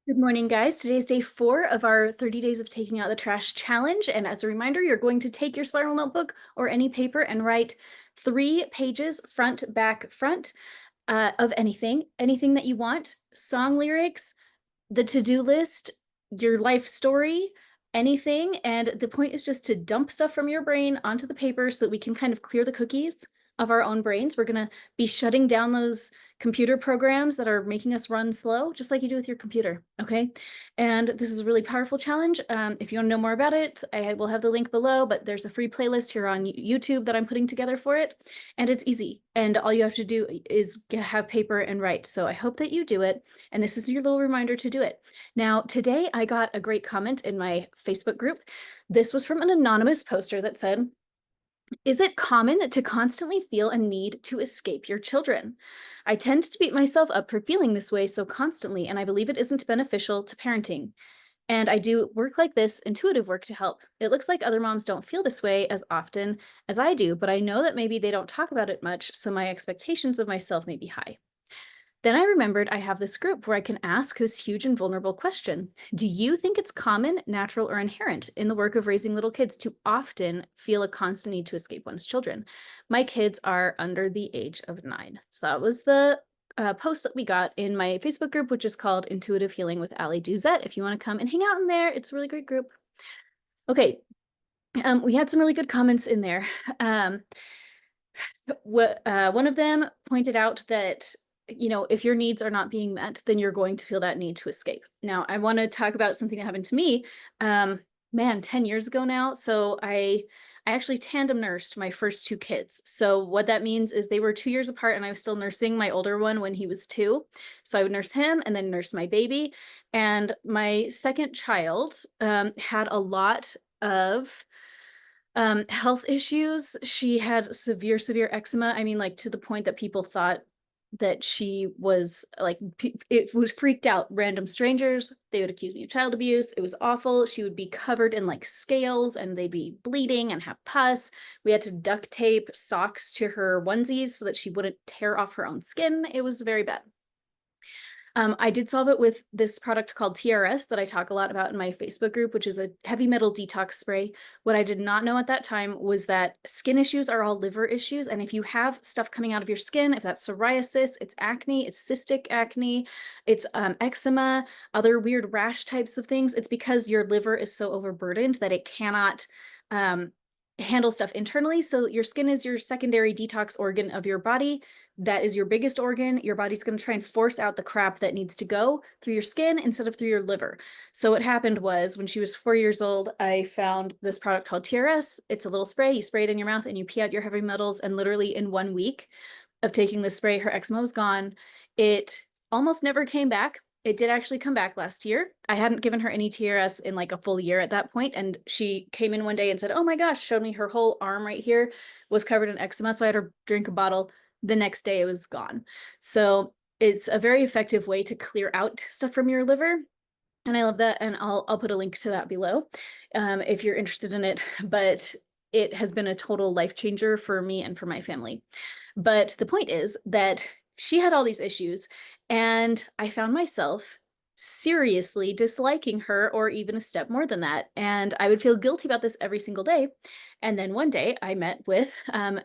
Good morning, guys. Today is day 4 of our 30 days of taking out the trash challenge. And as a reminder, you're going to take your spiral notebook or any paper and write 3 pages, front, back, front, of anything that you want, song lyrics, the to-do list, your life story, anything. And the point is just to dump stuff from your brain onto the paper so that we can kind of clear the cookies of our own brains. We're going to be shutting down those computer programs that are making us run slow, just like you do with your computer. Okay. And this is a really powerful challenge. If you want to know more about it, I will have the link below, but there's a free playlist here on YouTube that I'm putting together for it. And it's easy. And all you have to do is have paper and write. So I hope that you do it. And this is your little reminder to do it. Now, today I got a great comment in my Facebook group. This was from an anonymous poster that said, "Is it common to constantly feel a need to escape your children? I tend to beat myself up for feeling this way so constantly, and I believe it isn't beneficial to parenting. And I do work like this, intuitive work to help. It looks like other moms don't feel this way as often as I do, but I know that maybe they don't talk about it much, so my expectations of myself may be high." Then I remembered I have this group where I can ask this huge and vulnerable question. Do you think it's common, natural, or inherent in the work of raising little kids to often feel a constant need to escape one's children? My kids are under the age of 9. So that was the post that we got in my Facebook group, which is called Intuitive Healing with Ali Duzette. If you want to come and hang out in there, it's a really great group. Okay, we had some really good comments in there. Um, One of them pointed out that, if your needs are not being met, then you're going to feel that need to escape. Now, I want to talk about something that happened to me, um, man, 10 years ago now. So I actually tandem nursed my first 2 kids. So what that means is they were 2 years apart and I was still nursing my older one when he was 2. So I would nurse him and then nurse my baby. And my second child had a lot of health issues. She had severe eczema. I mean, like, to the point that people thought that she was like, it was freaked out. Random strangers, they would accuse me of child abuse. It was awful. She would be covered in like scales and they'd be bleeding and have pus. We had to duct tape socks to her onesies so that she wouldn't tear off her own skin. It was very bad. I did solve it with this product called TRS that I talk a lot about in my Facebook group, which is a heavy metal detox spray. What I did not know at that time was that skin issues are all liver issues. And if you have stuff coming out of your skin, if that's psoriasis, it's acne, it's cystic acne, it's eczema, other weird rash types of things, it's because your liver is so overburdened that it cannot um, handle stuff internally. So your skin is your secondary detox organ of your body. That is your biggest organ. Your body's going to try and force out the crap that needs to go through your skin instead of through your liver. So what happened was when she was 4 years old, I found this product called TRS. It's a little spray. You spray it in your mouth and you pee out your heavy metals. And literally in 1 week of taking this spray, her eczema was gone. It almost never came back. It did actually come back last year. I hadn't given her any TRS in like a full year at that point, and she came in one day and said, "Oh my gosh," showed me her whole arm right here was covered in eczema. So I had her drink a bottle. The next day it was gone. So it's a very effective way to clear out stuff from your liver. And I love that. And I'll put a link to that below if you're interested in it. But it has been a total life changer for me and for my family. But the point is that she had all these issues, and I found myself seriously disliking her, or even a step more than that. And I would feel guilty about this every single day. And then one day I met with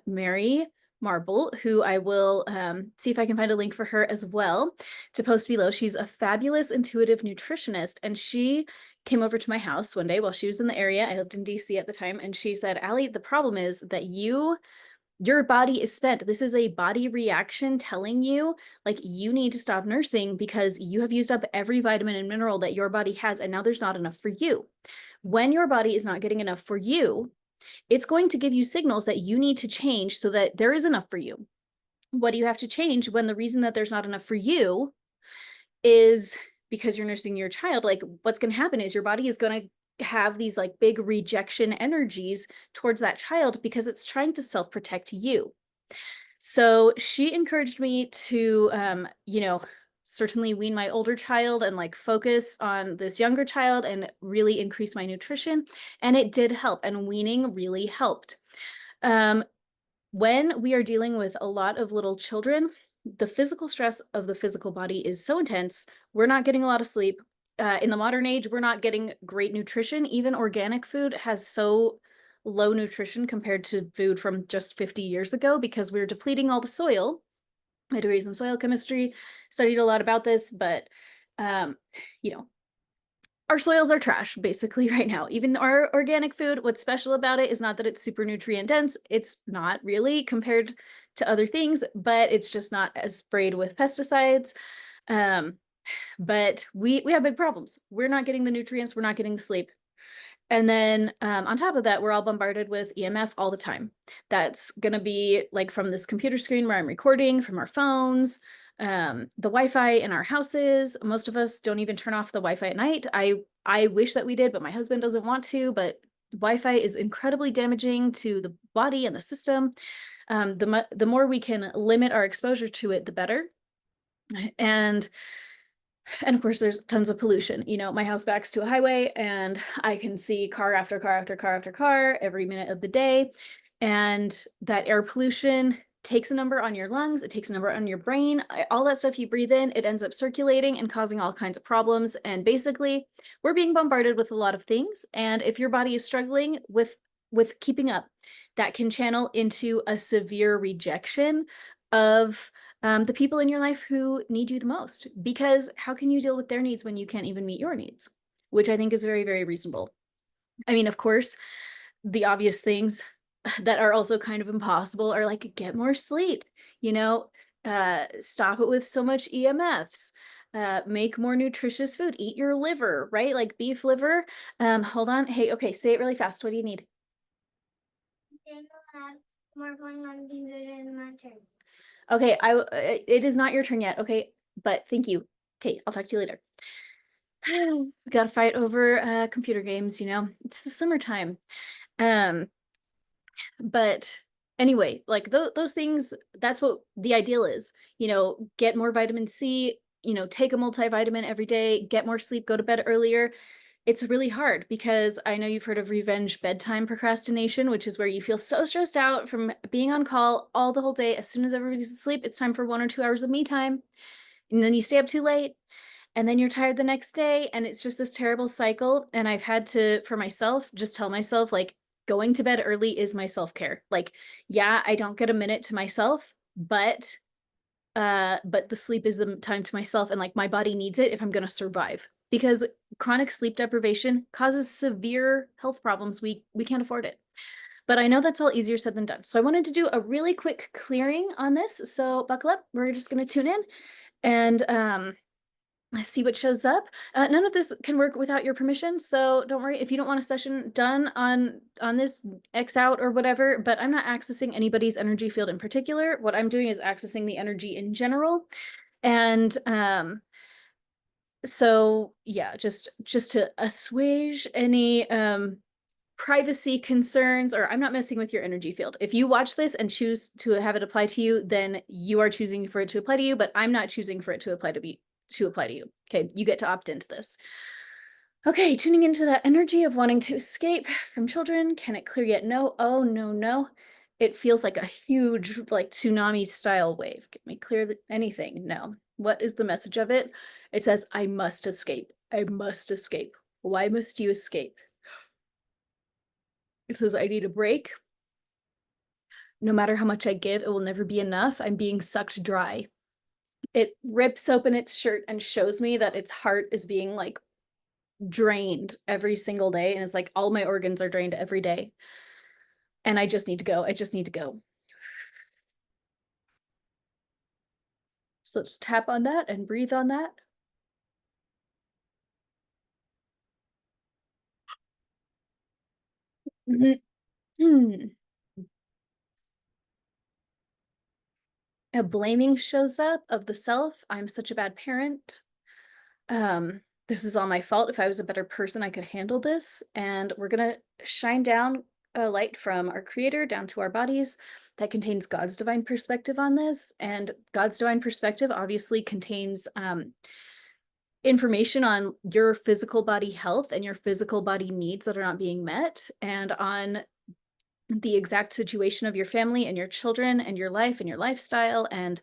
Mary Marble, who I will see if I can find a link for her as well to post below. She's a fabulous intuitive nutritionist, and she came over to my house one day while she was in the area. I lived in DC at the time, and she said, "Ali, the problem is that your body is spent. This is a body reaction telling you like you need to stop nursing because you have used up every vitamin and mineral that your body has, and now there's not enough for you. When your body is not getting enough for you, it's going to give you signals that you need to change so that there is enough for you. What do you have to change when the reason that there's not enough for you is because you're nursing your child? Like, what's going to happen is your body is going to have these like big rejection energies towards that child because it's trying to self-protect you." So she encouraged me to, certainly wean my older child and like focus on this younger child and really increase my nutrition. And it did help, and weaning really helped. Um, when we are dealing with a lot of little children, the physical stress of the physical body is so intense. We're not getting a lot of sleep. in the modern age, we're not getting great nutrition. Even organic food has so low nutrition compared to food from just 50 years ago because we're depleting all the soil. I had degrees in soil chemistry, studied a lot about this, but um, you know, our soils are trash basically right now. Even our organic food, what's special about it is not that it's super nutrient dense. It's not really compared to other things, but it's just not as sprayed with pesticides. Um, but we have big problems. We're not getting the nutrients, we're not getting the sleep. And then on top of that, we're all bombarded with EMF all the time. That's going to be like from this computer screen where I'm recording, from our phones, the Wi-Fi in our houses. Most of us don't even turn off the Wi-Fi at night. I wish that we did, but my husband doesn't want to. But Wi-Fi is incredibly damaging to the body and the system. The more we can limit our exposure to it, the better. And and of course, there's tons of pollution. You know, my house backs to a highway and I can see car after car after car after car every minute of the day. And that air pollution takes a number on your lungs, it takes a number on your brain. All that stuff you breathe in, it ends up circulating and causing all kinds of problems. And basically, we're being bombarded with a lot of things. And if your body is struggling with keeping up, that can channel into a severe rejection of the people in your life who need you the most, because how can you deal with their needs when you can't even meet your needs? Which I think is very, very reasonable. I mean, of course, the obvious things that are also kind of impossible are like get more sleep, you know, stop it with so much EMFs, make more nutritious food, eat your liver, right? Like beef liver. Hold on. Hey, okay, say it really fast. What do you need? More going on in my turn. Okay, it is not your turn yet. Okay, but thank you. Okay, I'll talk to you later. We gotta fight over computer games, you know. It's the summertime. Um, but anyway, like those things, that's what the ideal is. You know, get more vitamin C, you know, take a multivitamin every day, get more sleep, go to bed earlier. It's really hard because I know you've heard of revenge bedtime procrastination, which is where you feel so stressed out from being on call all the whole day. As soon as everybody's asleep, it's time for 1 or 2 hours of me time. And then you stay up too late and then you're tired the next day. And it's just this terrible cycle. And I've had to, for myself, just tell myself, like, going to bed early is my self-care. Like, yeah, I don't get a minute to myself, but the sleep is the time to myself, and like my body needs it if I'm going to survive, because chronic sleep deprivation causes severe health problems. We can't afford it. But I know that's all easier said than done. So I wanted to do a really quick clearing on this. So buckle up. We're just going to tune in and let's see what shows up. None of this can work without your permission, so don't worry if you don't want a session done on this X out or whatever, but I'm not accessing anybody's energy field in particular. What I'm doing is accessing the energy in general. And so yeah, just to assuage any privacy concerns, or I'm not messing with your energy field. If you watch this and choose to have it apply to you, then you are choosing for it to apply to you, but I'm not choosing for it to apply to you. Okay, you get to opt into this. Okay, tuning into that energy of wanting to escape from children. Can it clear yet? No. Oh, no, no. It feels like a huge, like tsunami style wave. Can we clear anything? No. What is the message of it? It says, I must escape. I must escape. Why must you escape? It says, I need a break. No matter how much I give, it will never be enough. I'm being sucked dry. It rips open its shirt and shows me that its heart is being like drained every single day. And it's like all my organs are drained every day. And I just need to go. I just need to go. So let's tap on that and breathe on that. A blaming shows up of the self. I'm such a bad parent. This is all my fault. If I was a better person, I could handle this. And we're gonna shine down a light from our creator down to our bodies that contains God's divine perspective on this. And God's divine perspective obviously contains information on your physical body health and your physical body needs that are not being met, and on the exact situation of your family and your children and your life and your lifestyle and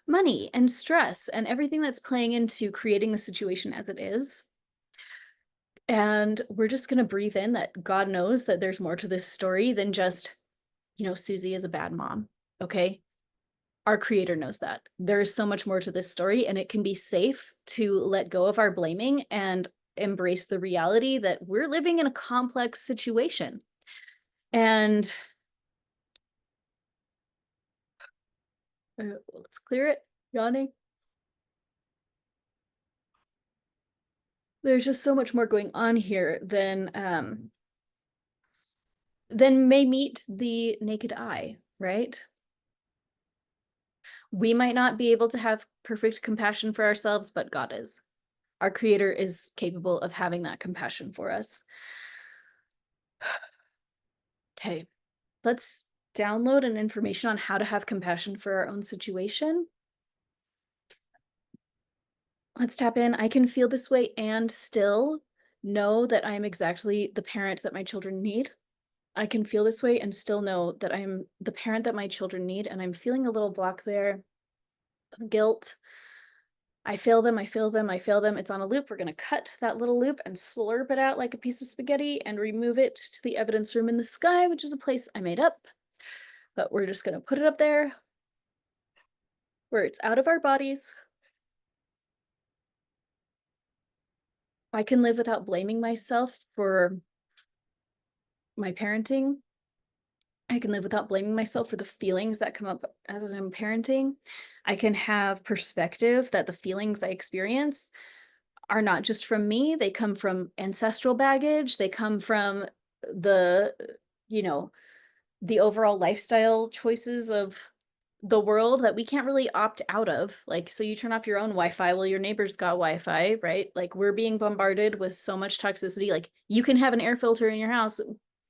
money and stress and everything that's playing into creating the situation as it is. And we're just going to breathe in that God knows that there's more to this story than just, Susie is a bad mom. Okay. Our creator knows that there's so much more to this story, and it can be safe to let go of our blaming and embrace the reality that we're living in a complex situation. And let's clear it. Yawning. There's just so much more going on here than may meet the naked eye, right? We might not be able to have perfect compassion for ourselves, but God is. Our creator is capable of having that compassion for us. Okay, let's download an information on how to have compassion for our own situation. Let's tap in. I can feel this way and still know that I am exactly the parent that my children need. I can feel this way and still know that I'm the parent that my children need. And I'm feeling a little block there of guilt. I fail them, I fail them, I fail them. It's on a loop. We're going to cut that little loop and slurp it out like a piece of spaghetti and remove it to the evidence room in the sky, which is a place I made up. But we're just going to put it up there where it's out of our bodies. I can live without blaming myself for my parenting. I can live without blaming myself for the feelings that come up as I'm parenting. I can have perspective that the feelings I experience are not just from me, they come from ancestral baggage, they come from the, you know, the overall lifestyle choices of the world that we can't really opt out of. Like, so you turn off your own Wi-Fi, well, your neighbor's got Wi-Fi, right? Like, we're being bombarded with so much toxicity. Like, you can have an air filter in your house,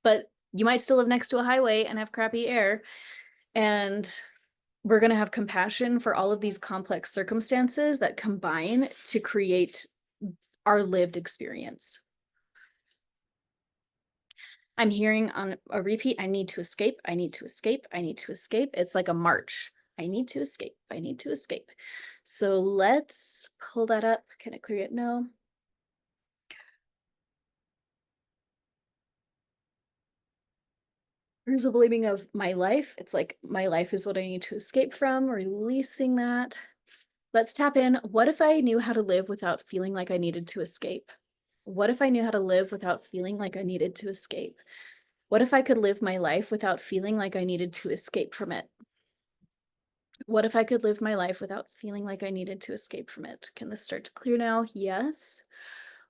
but you might still live next to a highway and have crappy air. And we're going to have compassion for all of these complex circumstances that combine to create our lived experience. I'm hearing on a repeat, I need to escape, I need to escape, I need to escape. It's like a march. I need to escape, I need to escape. So let's pull that up. Can I clear it? No. Here's a blaming of my life. It's like my life is what I need to escape from, releasing that. Let's tap in. What if I knew how to live without feeling like I needed to escape? What if I knew how to live without feeling like I needed to escape? What if I could live my life without feeling like I needed to escape from it? What if I could live my life without feeling like I needed to escape from it? Can this start to clear now? Yes.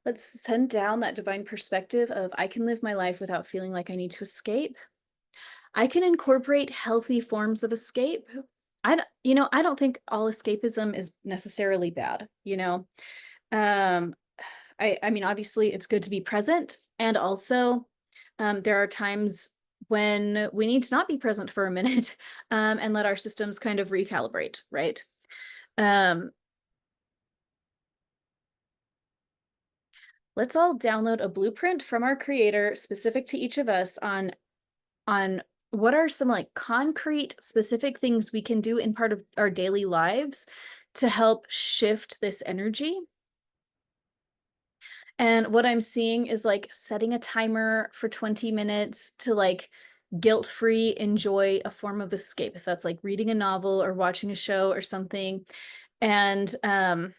Let's send down that divine perspective of I can live my life without feeling like I need to escape. I can incorporate healthy forms of escape. I don't think all escapism is necessarily bad, Um, I mean, obviously it's good to be present. And also, there are times when we need to not be present for a minute, and let our systems kind of recalibrate, right? Um, let's all download a blueprint from our creator specific to each of us on what are some like concrete specific things we can do in part of our daily lives to help shift this energy. And what I'm seeing is like setting a timer for 20 minutes to like guilt-free enjoy a form of escape, if that's like reading a novel or watching a show or something. And I'm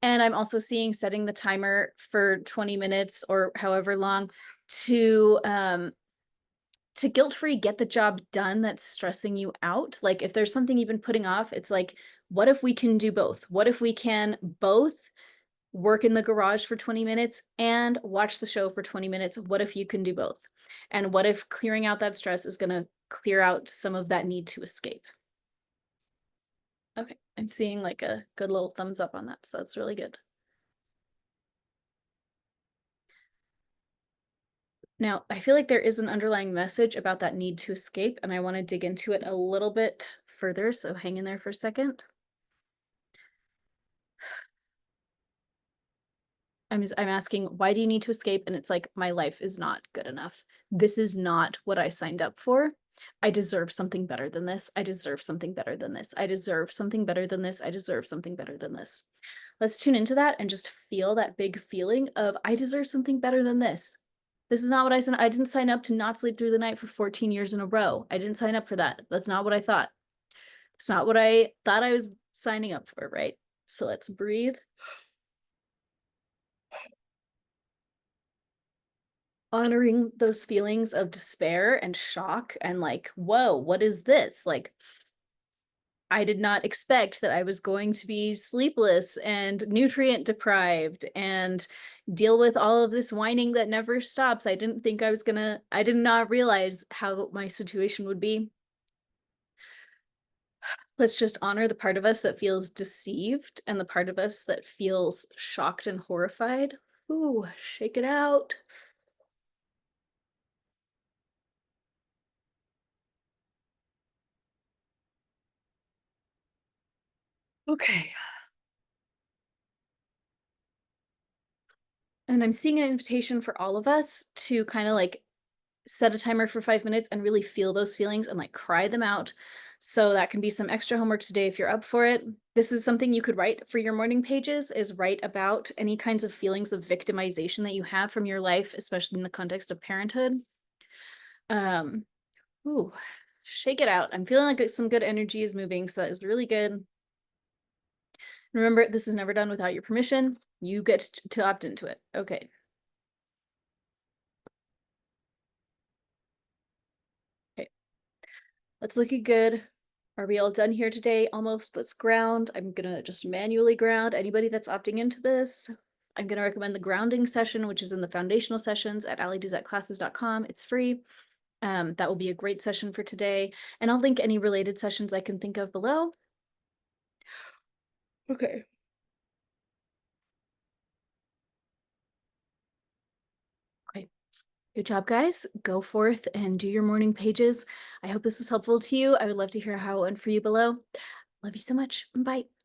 also seeing setting the timer for 20 minutes or however long to guilt-free get the job done that's stressing you out. Like if there's something you've been putting off, it's like, what if we can do both? What if we can both work in the garage for 20 minutes and watch the show for 20 minutes? What if you can do both? And what if clearing out that stress is going to clear out some of that need to escape? Okay, I'm seeing like a good little thumbs up on that, so that's really good. Now, I feel like there is an underlying message about that need to escape, and I want to dig into it a little bit further, so hang in there for a second. I'm asking, why do you need to escape? And it's like, my life is not good enough. This is not what I signed up for. I deserve something better than this. I deserve something better than this. I deserve something better than this. I deserve something better than this. Let's tune into that and just feel that big feeling of I deserve something better than this. This is not what I signed. I didn't sign up to not sleep through the night for 14 years in a row. I didn't sign up for that. That's not what I thought. It's not what I thought I was signing up for, right? So let's breathe. Honoring those feelings of despair and shock and like, whoa, what is this? Like, I did not expect that I was going to be sleepless and nutrient deprived and deal with all of this whining that never stops. I didn't think I was gonna, I did not realize how my situation would be. Let's just honor the part of us that feels deceived and the part of us that feels shocked and horrified. Ooh, shake it out. Okay. And I'm seeing an invitation for all of us to kind of like set a timer for 5 minutes and really feel those feelings and like cry them out. So that can be some extra homework today if you're up for it. This is something you could write for your morning pages is write about any kinds of feelings of victimization that you have from your life, especially in the context of parenthood. Um, ooh, shake it out. I'm feeling like some good energy is moving, so that is really good. Remember, this is never done without your permission. You get to opt into it. Okay. Okay. That's looking good. Are we all done here today? Almost. Let's ground. I'm gonna just manually ground anybody that's opting into this. I'm gonna recommend the grounding session, which is in the foundational sessions at allieduzatclasses.com. It's free. That will be a great session for today. And I'll link any related sessions I can think of below. Okay. Okay. Good job, guys. Go forth and do your morning pages. I hope this was helpful to you. I would love to hear how it went for you below. Love you so much. Bye.